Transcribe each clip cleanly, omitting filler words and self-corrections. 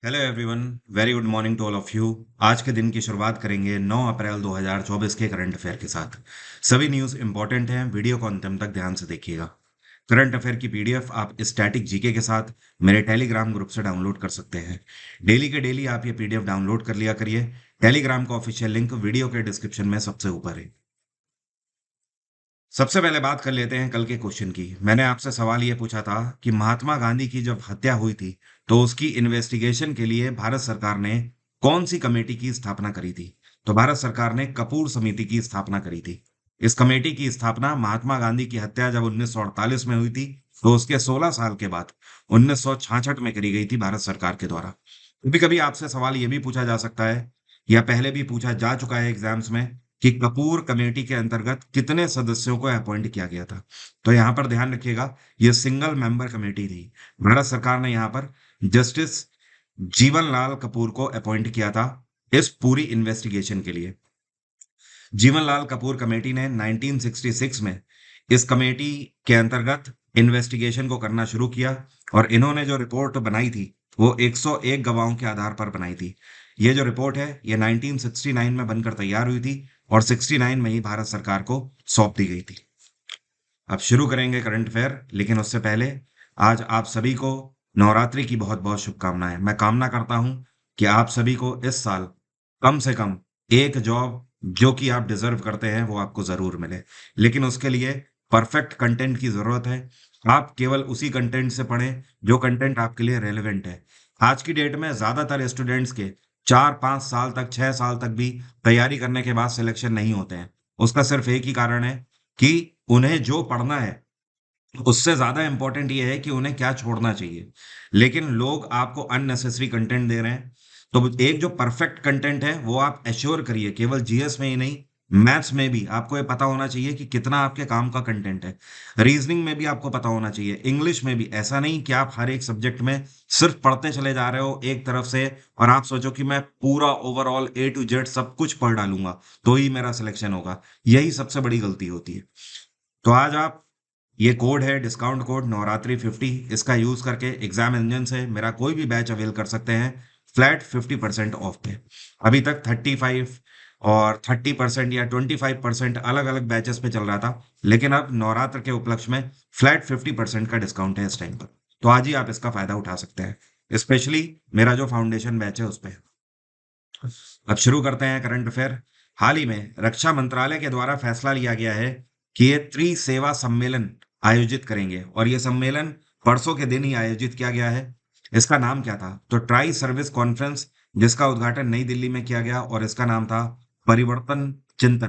Hello everyone. Very good morning to all of you. आज के दिन की शुरुआत करेंगे 9 अप्रैल 2024 के करंट अफेयर के साथ। सभी न्यूज़ इंपॉर्टेंट हैं, वीडियो को अंतिम तक ध्यान से देखिएगा। करंट अफेयर की पीडीएफ आप स्टैटिक जीके के साथ मेरे टेलीग्राम ग्रुप से डाउनलोड कर सकते हैं। डेली के डेली आप ये पीडीएफ डाउनलोड कर लिया करिए। टेलीग्राम का ऑफिशियल लिंक वीडियो के डिस्क्रिप्शन में सबसे ऊपर है। सबसे पहले बात कर लेते हैं कल के क्वेश्चन की। मैंने आपसे सवाल ये पूछा था कि महात्मा गांधी की जब हत्या हुई थी तो उसकी इन्वेस्टिगेशन के लिए भारत सरकार ने कौन सी कमेटी की स्थापना करी थी। तो भारत सरकार ने कपूर समिति की स्थापना करी थी। इस कमेटी की स्थापना महात्मा गांधी की हत्या जब 1948 में हुई थी तो उसके 16 साल के बाद 1966 में करी गई थी भारत सरकार के द्वारा। कभी कभी आपसे सवाल ये भी पूछा जा सकता है या पहले भी पूछा जा चुका है एग्जाम्स में कि कपूर कमेटी के अंतर्गत कितने सदस्यों को अपॉइंट किया गया था। तो यहाँ पर ध्यान रखिएगा, यह सिंगल मेंबर कमेटी थी। भारत सरकार ने यहाँ पर जस्टिस जीवन लाल कपूर को अपॉइंट किया था इस पूरी इन्वेस्टिगेशन के लिए। जीवनलाल कपूर कमेटी ने 1966 में इस कमेटी के अंतर्गत इन्वेस्टिगेशन को करना शुरू किया और इन्होंने जो रिपोर्ट बनाई थी वो 101 गवाहों के आधार पर बनाई थी। ये जो रिपोर्ट है ये 1969 में बनकर तैयार हुई थी और 69 में ही भारत सरकार को सौंप दी गई थी। अब शुरू करेंगे करंट अफेयर, लेकिन उससे पहले आज आप सभी को नवरात्रि की बहुत बहुत शुभकामनाएं। मैं कामना करता हूं कि आप सभी को इस साल कम से कम एक जॉब जो कि आप डिजर्व करते हैं वो आपको जरूर मिले, लेकिन उसके लिए परफेक्ट कंटेंट की जरूरत है। आप केवल उसी कंटेंट से पढ़ें जो कंटेंट आपके लिए रेलेवेंट है। आज की डेट में ज्यादातर स्टूडेंट्स के 4-5 साल तक 6 साल तक भी तैयारी करने के बाद सिलेक्शन नहीं होते हैं। उसका सिर्फ एक ही कारण है कि उन्हें जो पढ़ना है उससे ज्यादा इंपॉर्टेंट ये है कि उन्हें क्या छोड़ना चाहिए। लेकिन लोग आपको अननेसेसरी कंटेंट दे रहे हैं। तो एक जो परफेक्ट कंटेंट है वो आप एश्योर करिए, केवल जीएस में ही नहीं, मैथ्स में भी आपको ये पता होना चाहिए कि कितना आपके काम का कंटेंट है। रीजनिंग में भी आपको पता होना चाहिए, इंग्लिश में भी। ऐसा नहीं कि आप हर एक सब्जेक्ट में सिर्फ पढ़ते चले जा रहे हो एक तरफ से और आप सोचो कि मैं पूरा ओवरऑल A to Z सब कुछ पढ़ डालूंगा तो ही मेरा सिलेक्शन होगा। यही सबसे बड़ी गलती होती है। तो आज आप, ये कोड है डिस्काउंट कोड नवरात्रि 50, इसका यूज करके एग्जाम इंजन से मेरा कोई भी बैच अवेल कर सकते हैं फ्लैट 50% ऑफ पे। अभी तक 35 और 30% या 25% अलग अलग बैचेस पे चल रहा था, लेकिन अब नवरात्र के उपलक्ष्य में फ्लैट 50% का डिस्काउंट है इस टाइम पर। तो आज ही आप इसका फायदा उठा सकते हैं, स्पेशली मेरा जो फाउंडेशन बैच है उस पर। अब शुरू करते हैं करंट अफेयर। हाल ही में रक्षा मंत्रालय के द्वारा फैसला लिया गया है कि ये त्रिसेवा सम्मेलन आयोजित करेंगे और ये सम्मेलन परसों के दिन ही आयोजित किया गया है। इसका नाम क्या था? तो ट्राई सर्विस कॉन्फ्रेंस, जिसका उद्घाटन नई दिल्ली में किया गया और इसका नाम था परिवर्तन चिंतन।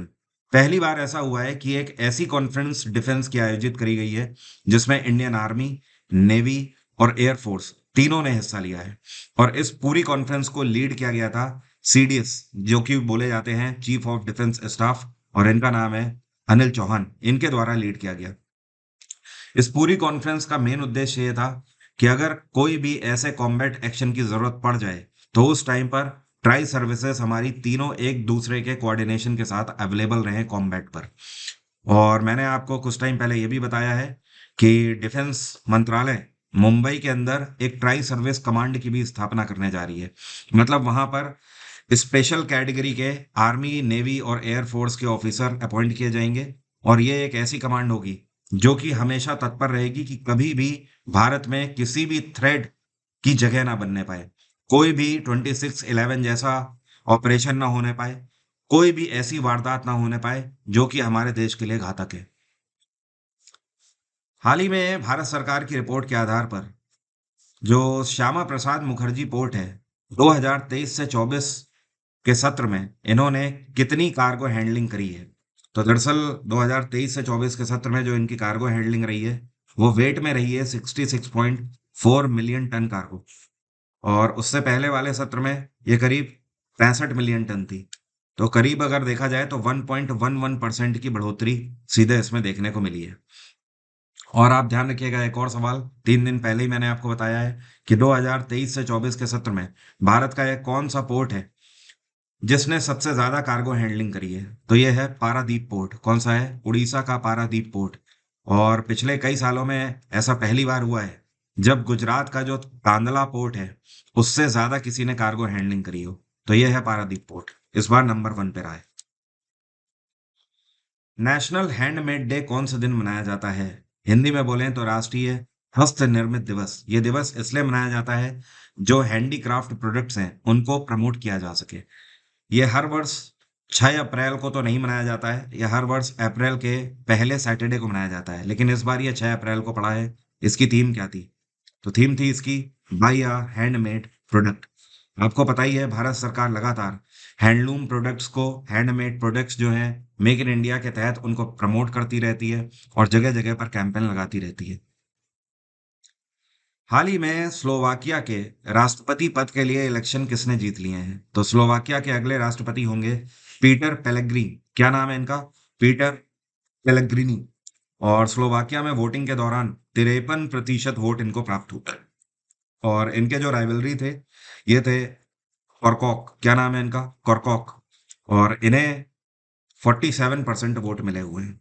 पहली बार ऐसा हुआ है कि एक ऐसी कॉन्फ्रेंस डिफेंस की आयोजित करी गई है जिसमें इंडियन आर्मी, नेवी और एयरफोर्स तीनों ने हिस्सा लिया है। और इस पूरी कॉन्फ्रेंस को लीड किया गया था सीडीएस, जो कि बोले जाते हैं चीफ ऑफ डिफेंस स्टाफ, और इनका नाम है अनिल चौहान। इनके द्वारा लीड किया गया। इस पूरी कॉन्फ्रेंस का मेन उद्देश्य ये था कि अगर कोई भी ऐसे कॉम्बैट एक्शन की जरूरत पड़ जाए तो उस टाइम पर ट्राई सर्विसेज हमारी तीनों एक दूसरे के कोऑर्डिनेशन के साथ अवेलेबल रहे कॉम्बैट पर। और मैंने आपको कुछ टाइम पहले ये भी बताया है कि डिफेंस मंत्रालय मुंबई के अंदर एक ट्राई सर्विस कमांड की भी स्थापना करने जा रही है। मतलब वहां पर स्पेशल कैटेगरी के आर्मी, नेवी और एयरफोर्स के ऑफिसर अपॉइंट किए जाएंगे और ये एक ऐसी कमांड होगी जो कि हमेशा तत्पर रहेगी कि कभी भी भारत में किसी भी थ्रेड की जगह ना बनने पाए, कोई भी 26/11 जैसा ऑपरेशन ना होने पाए, कोई भी ऐसी वारदात ना होने पाए जो कि हमारे देश के लिए घातक है। हाल ही में भारत सरकार की रिपोर्ट के आधार पर जो श्यामा प्रसाद मुखर्जी पोर्ट है, 2023 से 24 के सत्र में इन्होंने कितनी कार्गो हैंडलिंग करी है। तो दरअसल 2023 से 24 के सत्र में जो इनकी कार्गो हैंडलिंग रही है वो वेट में रही है 66.4 मिलियन टन कार्गो, और उससे पहले वाले सत्र में ये करीब 65 मिलियन टन थी। तो करीब अगर देखा जाए तो 1.11% की बढ़ोतरी सीधे इसमें देखने को मिली है। और आप ध्यान रखिएगा, एक और सवाल, 3 दिन पहले ही मैंने आपको बताया है कि 2023 से 24 के सत्र में भारत का एक कौन सा पोर्ट है जिसने सबसे ज्यादा कार्गो हैंडलिंग करी है। तो ये है पारादीप पोर्ट। कौन सा है? उड़ीसा का पारादीप पोर्ट। और पिछले कई सालों में ऐसा पहली बार हुआ है जब गुजरात का जो कांदला पोर्ट है उससे ज्यादा किसी ने कार्गो हैंडलिंग करी हो, तो ये है पारादीप पोर्ट। इस बार नंबर वन पे रहा है। नेशनल हैंडमेड डे कौन से दिन मनाया जाता है? हिंदी में बोलें तो राष्ट्रीय हस्त निर्मित दिवस। ये दिवस इसलिए मनाया जाता है जो हैंडीक्राफ्ट प्रोडक्ट्स हैं उनको प्रमोट किया जा सके। ये हर वर्ष 6 अप्रैल को तो नहीं मनाया जाता है, यह हर वर्ष अप्रैल के पहले सैटरडे को मनाया जाता है, लेकिन इस बार ये 6 अप्रैल को पड़ा है। इसकी थीम क्या थी? तो थीम थी इसकी बाई अ हैंडमेड प्रोडक्ट। आपको पता ही है भारत सरकार लगातार हैंडलूम प्रोडक्ट्स को, हैंडमेड प्रोडक्ट्स जो हैं मेक इन इंडिया के तहत उनको प्रमोट करती रहती है और जगह जगह पर कैंपेन लगाती रहती है। हाल ही में स्लोवाकिया के राष्ट्रपति पद के लिए इलेक्शन किसने जीत लिए हैं? तो स्लोवाकिया के अगले राष्ट्रपति होंगे पीटर पेलेग्रीन। क्या नाम है इनका? Peter Pellegrini. और स्लोवाकिया में वोटिंग के दौरान 53% वोट इनको प्राप्त हुए। और इनके जो राइवलरी थे ये थे कॉरकॉक। क्या नाम है इनका? कॉरकॉक। और इन्हें 47% वोट मिले हुए हैं।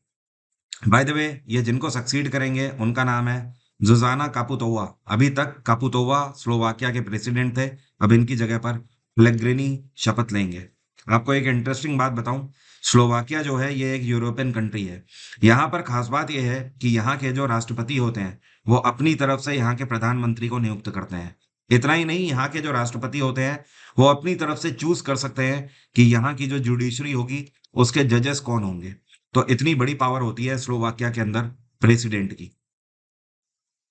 बाय द वे, ये जिनको सक्सीड करेंगे उनका नाम है जुजाना कापुतोवा। अभी तक कापुतोवा स्लोवाकिया के प्रेसिडेंट थे, अब इनकी जगह पर पेलेग्रिनी शपथ लेंगे। आपको एक इंटरेस्टिंग बात बताऊं, स्लोवाकिया जो है ये एक यूरोपियन कंट्री है। यहाँ पर खास बात यह है कि यहाँ के जो राष्ट्रपति होते हैं वो अपनी तरफ से यहाँ के प्रधानमंत्री को नियुक्त करते हैं। इतना ही नहीं, यहाँ के जो राष्ट्रपति होते हैं वो अपनी तरफ से चूज कर सकते हैं कि यहाँ की जो जुडिशरी होगी उसके जजेस कौन होंगे। तो इतनी बड़ी पावर होती है स्लोवाकिया के अंदर प्रेसिडेंट की।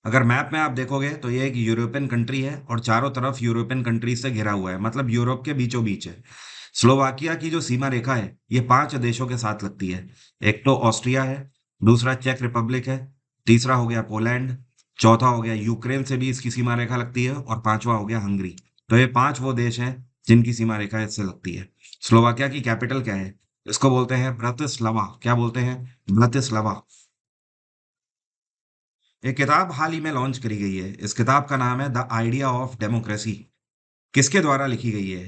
अगर मैप में आप देखोगे तो ये एक यूरोपियन कंट्री है और चारों तरफ यूरोपियन कंट्रीज से घिरा हुआ है, मतलब यूरोप के बीचों बीच है। स्लोवाकिया की जो सीमा रेखा है ये 5 देशों के साथ लगती है। एक तो ऑस्ट्रिया है, दूसरा चेक रिपब्लिक है, तीसरा हो गया पोलैंड, चौथा हो गया यूक्रेन से भी इसकी सीमा रेखा लगती है, और पांचवा हो गया हंगरी। तो ये 5 वो देश हैं जिनकी सीमा रेखा इससे लगती है। स्लोवाकिया की कैपिटल क्या है? इसको बोलते हैं ब्रतिस्लावा। क्या बोलते हैं? ब्रतिस्लावा। एक किताब हाल ही में लॉन्च करी गई है। इस किताब का नाम है द आइडिया ऑफ डेमोक्रेसी। किसके द्वारा लिखी गई है?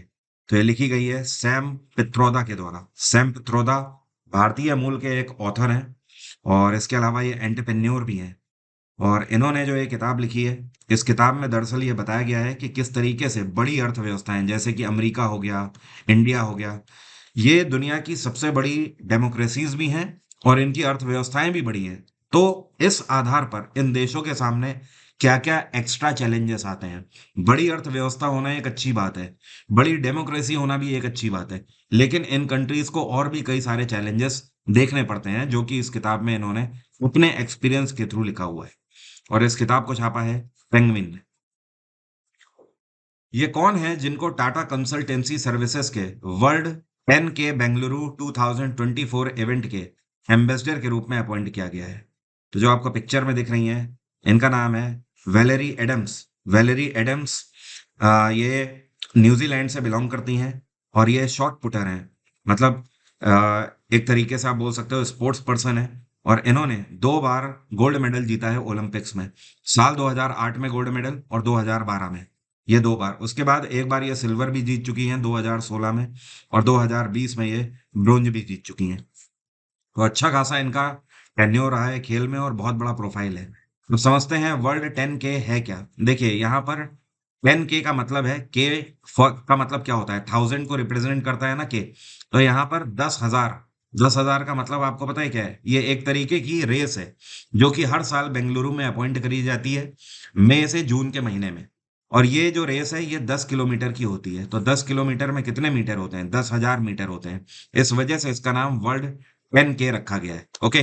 तो ये लिखी गई है सैम पित्रोदा के द्वारा। सैम पित्रोदा भारतीय मूल के एक ऑथर हैं और इसके अलावा ये एंटरप्रेन्योर भी हैं। और इन्होंने जो ये किताब लिखी है, इस किताब में दरअसल ये बताया गया है कि किस तरीके से बड़ी अर्थव्यवस्थाएं जैसे कि अमेरिका हो गया, इंडिया हो गया, ये दुनिया की सबसे बड़ी डेमोक्रेसीज भी हैं और इनकी अर्थव्यवस्थाएं भी बड़ी हैं। तो इस आधार पर इन देशों के सामने क्या-क्या एक्स्ट्रा चैलेंजेस आते हैं। बड़ी अर्थव्यवस्था होना एक अच्छी बात है, बड़ी डेमोक्रेसी होना भी एक अच्छी बात है, लेकिन इन कंट्रीज को और भी कई सारे चैलेंजेस देखने पड़ते हैं जो कि इस किताब में इन्होंने अपने एक्सपीरियंस के थ्रू लिखा हुआ है। और इस किताब को छापा है पेंगुइन ने। ये कौन है जिनको टाटा कंसल्टेंसी सर्विसेज के वर्ल्ड 10 के बेंगलुरु 2024 इवेंट के एम्बेसडर के रूप में अपॉइंट किया गया है? तो जो आपको पिक्चर में दिख रही हैं इनका नाम है वेलेरी एडम्स। वेलेरी एडम्स ये न्यूजीलैंड से बिलोंग करती हैं और ये शॉट पुटर हैं। मतलब एक तरीके से आप बोल सकते हो स्पोर्ट्स पर्सन है। और इन्होंने 2 बार गोल्ड मेडल जीता है ओलंपिक्स में। साल 2008 में गोल्ड मेडल और 2012 में, ये 2 बार। उसके बाद एक बार ये सिल्वर भी जीत चुकी हैं 2016 में, और 2020 में ये ब्रोंज भी जीत चुकी हैं। तो अच्छा खासा इनका टेन्योर रहा है खेल में और बहुत बड़ा प्रोफाइल है। तो समझते हैं वर्ल्ड 10 के है क्या। देखिए यहाँ पर 10 के का मतलब है के, का मतलब क्या होता है? 1000 को रिप्रेजेंट करता है ना के। तो यहाँ पर 10,000, 10,000 का मतलब आपको पता है क्या है? ये एक तरीके की रेस है जो कि हर साल बेंगलुरु में अपॉइंट करी जाती है, मई से जून के महीने में। और ये जो रेस है ये 10 किलोमीटर की होती है। तो 10 किलोमीटर में कितने मीटर होते हैं? 10,000 मीटर होते हैं। इस वजह से इसका नाम वर्ल्ड 10 के रखा गया है। ओके।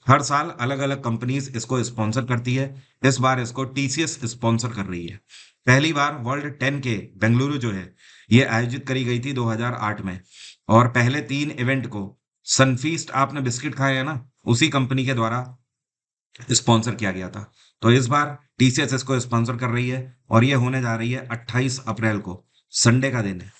हर साल अलग अलग कंपनीज इसको स्पॉन्सर करती है। इस बार इसको टीसीएस स्पॉन्सर कर रही है। पहली बार वर्ल्ड 10 के बेंगलुरु जो है ये आयोजित करी गई थी 2008 में। और पहले 3 इवेंट को सनफीस्ट, आपने बिस्किट खाए है ना, उसी कंपनी के द्वारा स्पॉन्सर किया गया था। तो इस बार टीसीएस इसको स्पॉन्सर कर रही है और ये होने जा रही है 28 अप्रैल को, संडे का दिन है।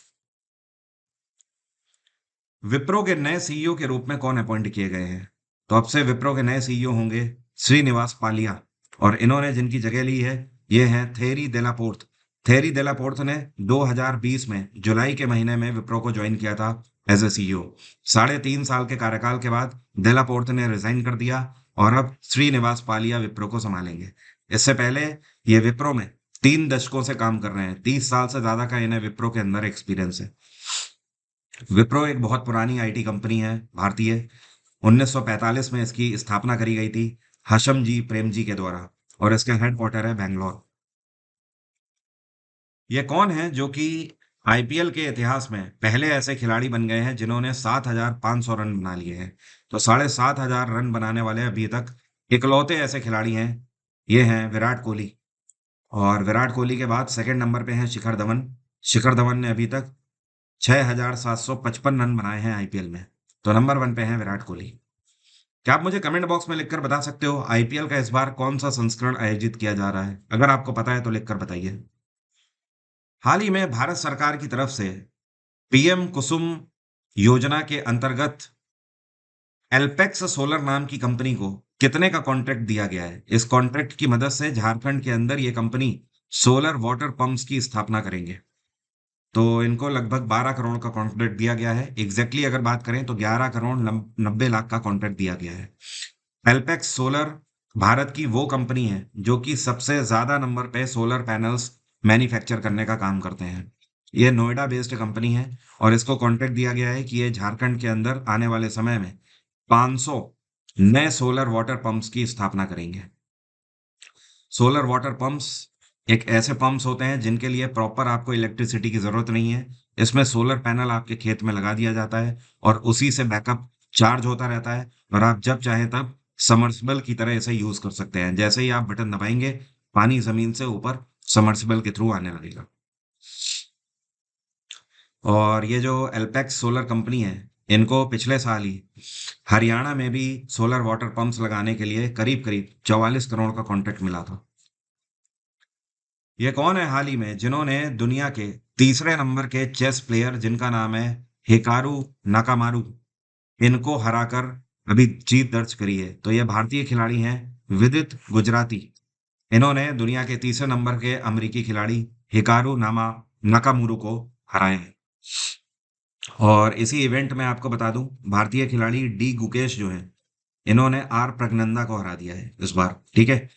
विप्रो के नए सीईओ के रूप में कौन अपॉइंट किए गए हैं? तो अब से विप्रो के नए सीईओ होंगे श्रीनिवास पालिया। और इन्होंने जिनकी जगह ली है ये हैं थेरी डेलापोर्ट। थेरी डेलापोर्ट ने 2020 में जुलाई के महीने में विप्रो को ज्वाइन किया था एज ए सीईओ। 3.5 साल के कार्यकाल के बाद डेलापोर्ट ने रिजाइन कर दिया और अब श्रीनिवास पालिया विप्रो को संभालेंगे। इससे पहले ये विप्रो में 3 दशकों से काम कर रहे हैं। 30 साल से ज्यादा का इन्हें विप्रो के अंदर एक्सपीरियंस है। विप्रो एक बहुत पुरानी आईटी कंपनी है, भारतीय। 1945 में इसकी स्थापना करी गई थी हशम जी प्रेम जी के द्वारा, और इसका हेडक्वार्टर है बैंगलोर। ये कौन है जो कि आईपीएल के इतिहास में पहले ऐसे खिलाड़ी बन गए हैं जिन्होंने 7,500 रन बना लिए हैं? तो 7,500 रन बनाने वाले अभी तक इकलौते ऐसे खिलाड़ी हैं, ये हैं विराट कोहली। और विराट कोहली के बाद सेकंड नंबर पे हैं शिखर धवन। शिखर धवन ने अभी तक 6,755 रन बनाए हैं आईपीएल में। तो नंबर 1 पे हैं विराट कोहली। क्या आप मुझे कमेंट बॉक्स में लिखकर बता सकते हो आईपीएल का इस बार कौन सा संस्करण आयोजित किया जा रहा है? अगर आपको पता है तो लिखकर बताइए। हाल ही में भारत सरकार की तरफ से पीएम कुसुम योजना के अंतर्गत एल्पेक्स सोलर नाम की कंपनी को कितने का कॉन्ट्रैक्ट दिया गया है? इस कॉन्ट्रैक्ट की मदद से झारखंड के अंदर ये कंपनी सोलर वाटर पंप्स की स्थापना करेंगे। तो इनको लगभग 12 करोड़ का कॉन्ट्रैक्ट दिया गया है। एग्जैक्टली अगर बात करें तो 11 करोड़ 90 लाख का कॉन्ट्रैक्ट दिया गया है। एल्पेक्स सोलर भारत की वो कंपनी है जो कि सबसे ज्यादा नंबर पे सोलर पैनल्स मैन्युफैक्चर करने का काम करते हैं। ये नोएडा बेस्ड कंपनी है, और इसको कॉन्ट्रैक्ट दिया गया है कि ये झारखंड के अंदर आने वाले समय में 500 नए सोलर वाटर पंप्स की स्थापना करेंगे। सोलर वाटर पंप्स एक ऐसे पंप्स होते हैं जिनके लिए प्रॉपर आपको इलेक्ट्रिसिटी की जरूरत नहीं है। इसमें सोलर पैनल आपके खेत में लगा दिया जाता है, और उसी से बैकअप चार्ज होता रहता है, और आप जब चाहे तब समर्सिबल की तरह इसे यूज कर सकते हैं। जैसे ही आप बटन दबाएंगे, पानी जमीन से ऊपर समर्सिबल के थ्रू आने लगेगा। और ये जो एल्पेक्स सोलर कंपनी है, इनको पिछले साल ही हरियाणा में भी सोलर वाटर पंप्स लगाने के लिए करीब करीब 44 करोड़ का कॉन्ट्रैक्ट मिला था। ये कौन है हाल ही में जिन्होंने दुनिया के तीसरे नंबर के चेस प्लेयर जिनका नाम है हिकारू नाकामारू, इनको हराकर अभी जीत दर्ज करी है? तो ये भारतीय खिलाड़ी हैं विदित गुजराती। इन्होंने दुनिया के तीसरे नंबर के अमेरिकी खिलाड़ी हिकारू नाकामुरू को हराया है। और इसी इवेंट में आपको बता दूं, भारतीय खिलाड़ी डी गुकेश जो है, इन्होंने आर प्रज्ञनंदा को हरा दिया है इस बार। ठीक है।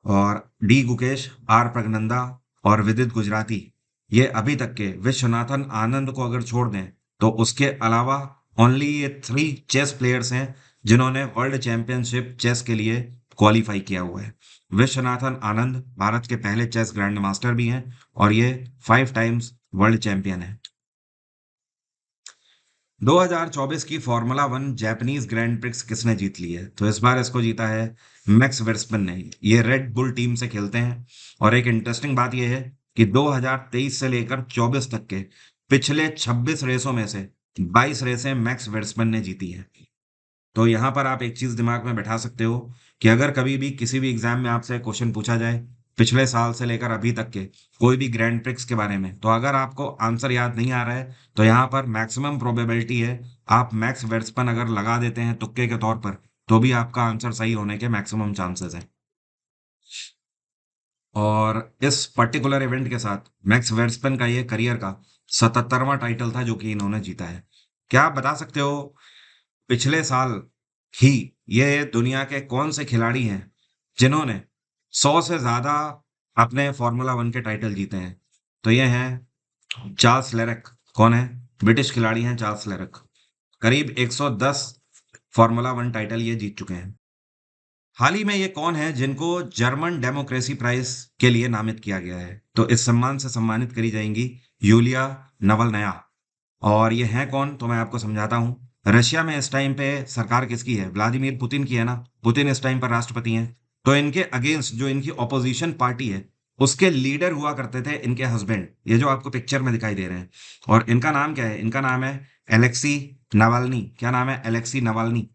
और डी गुकेश, आर प्रज्ञनंदा और विदित गुजराती, ये अभी तक के विश्वनाथन आनंद को अगर छोड़ दें तो उसके अलावा ओनली ये 3 चेस प्लेयर्स हैं जिन्होंने वर्ल्ड चैंपियनशिप चेस के लिए क्वालिफाई किया हुआ है। विश्वनाथन आनंद भारत के पहले चेस ग्रैंड मास्टर भी हैं, और ये 5 टाइम्स वर्ल्ड चैंपियन है। 2024 की formula one Japanese grand prix किसने जीत ली है? तो इस बार इसको जीता है मैक्स वर्स्टन ने। ये रेड बुल टीम से खेलते हैं, और एक इंटरेस्टिंग बात यह है कि 2023 से लेकर 24 तक के पिछले 26 रेसों में से 22 रेसें मैक्स वर्स्टन ने जीती है। तो यहाँ पर आप एक चीज दिमाग में बैठा सकते हो कि अगर कभी भी किसी भी एग्जाम में आपसे क्वेश्चन पूछा जाए पिछले साल से लेकर अभी तक के कोई भी ग्रैंड प्रिक्स के बारे में, तो अगर आपको आंसर याद नहीं आ रहा है तो यहाँ पर मैक्सिमम प्रोबेबिलिटी है आप मैक्स वेर्स्पन अगर लगा देते हैं तुक्के के तौर पर, तो भी आपका आंसर सही होने के मैक्सिमम चांसेस हैं। और इस पर्टिकुलर इवेंट के साथ मैक्स वेर्स्पन का ये करियर का 77वां टाइटल था जो कि इन्होंने जीता है। क्या आप बता सकते हो पिछले साल ही ये दुनिया के कौन से खिलाड़ी हैं जिन्होंने 100 से ज्यादा अपने फार्मूला वन के टाइटल जीते हैं? तो ये हैं चार्ल्स लेरक। कौन है? ब्रिटिश खिलाड़ी हैं चार्ल्स लेरक। करीब 110 फार्मूला वन टाइटल ये जीत चुके हैं। हाल ही में ये कौन है जिनको जर्मन डेमोक्रेसी प्राइज के लिए नामित किया गया है? तो इस सम्मान से सम्मानित करी जाएंगी यूलिया नवलनया। और ये है कौन, तो मैं आपको समझाता हूँ। रशिया में इस टाइम पे सरकार किसकी है? व्लादिमीर पुतिन की है ना। पुतिन इस टाइम पर राष्ट्रपति हैं। तो इनके अगेंस्ट जो इनकी ऑपोजिशन पार्टी है, उसके लीडर हुआ करते थे इनके हस्बैंड, ये जो आपको पिक्चर में दिखाई दे रहे हैं। और इनका नाम क्या है? इनका नाम है एलेक्सी नवाल्नी। क्या नाम है? Alexei Navalny.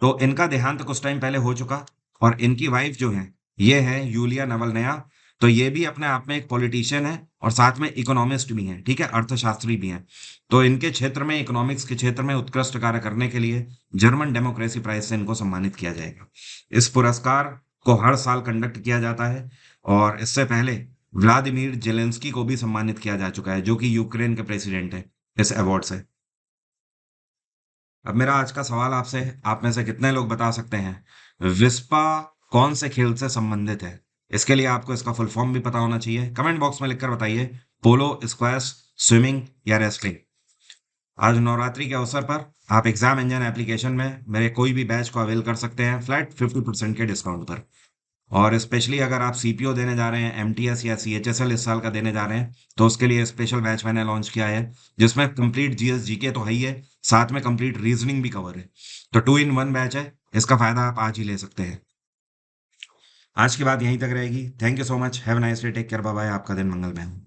तो इनका देहांत कुछ टाइम पहले हो चुका, और इनकी वाइफ जो है ये है यूलिया नवलनया। तो ये भी अपने आप में एक पॉलिटिशियन है, और साथ में इकोनॉमिस्ट भी हैं। ठीक है, अर्थशास्त्री भी हैं। तो इनके क्षेत्र में, इकोनॉमिक्स के क्षेत्र में उत्कृष्ट कार्य करने के लिए जर्मन डेमोक्रेसी प्राइज से इनको सम्मानित किया जाएगा। इस पुरस्कार को हर साल कंडक्ट किया जाता है, और इससे पहले व्लादिमीर जेलेंस्की को भी सम्मानित किया जा चुका है जो कि यूक्रेन के प्रेसिडेंट है, इस अवार्ड से। अब मेरा आज का सवाल आपसे, आप में से कितने लोग बता सकते हैं विस्पा कौन से खेल से संबंधित है? इसके लिए आपको इसका फुल फॉर्म भी पता होना चाहिए। कमेंट बॉक्स में लिखकर बताइए, पोलो, स्क्वैश, स्विमिंग या रेसलिंग। आज नवरात्रि के अवसर पर आप एग्जाम इंजन एप्लीकेशन में मेरे कोई भी बैच को अवेल कर सकते हैं फ्लैट 50% के डिस्काउंट पर। और स्पेशली अगर आप सीपीओ देने जा रहे हैं, एमटीएस या सीएचएसएल इस साल का देने जा रहे हैं, तो उसके लिए स्पेशल बैच मैंने लॉन्च किया है, जिसमें कंप्लीट जीएस जीके तो है ही है, साथ में कंप्लीट रीजनिंग भी कवर है। तो 2 in 1 बैच है। इसका फायदा आप आज ही ले सकते हैं। आज की बात यहीं तक रहेगी। Thank you so much. Have nice day. Take care. Bye bye. आपका दिन मंगलमय हो।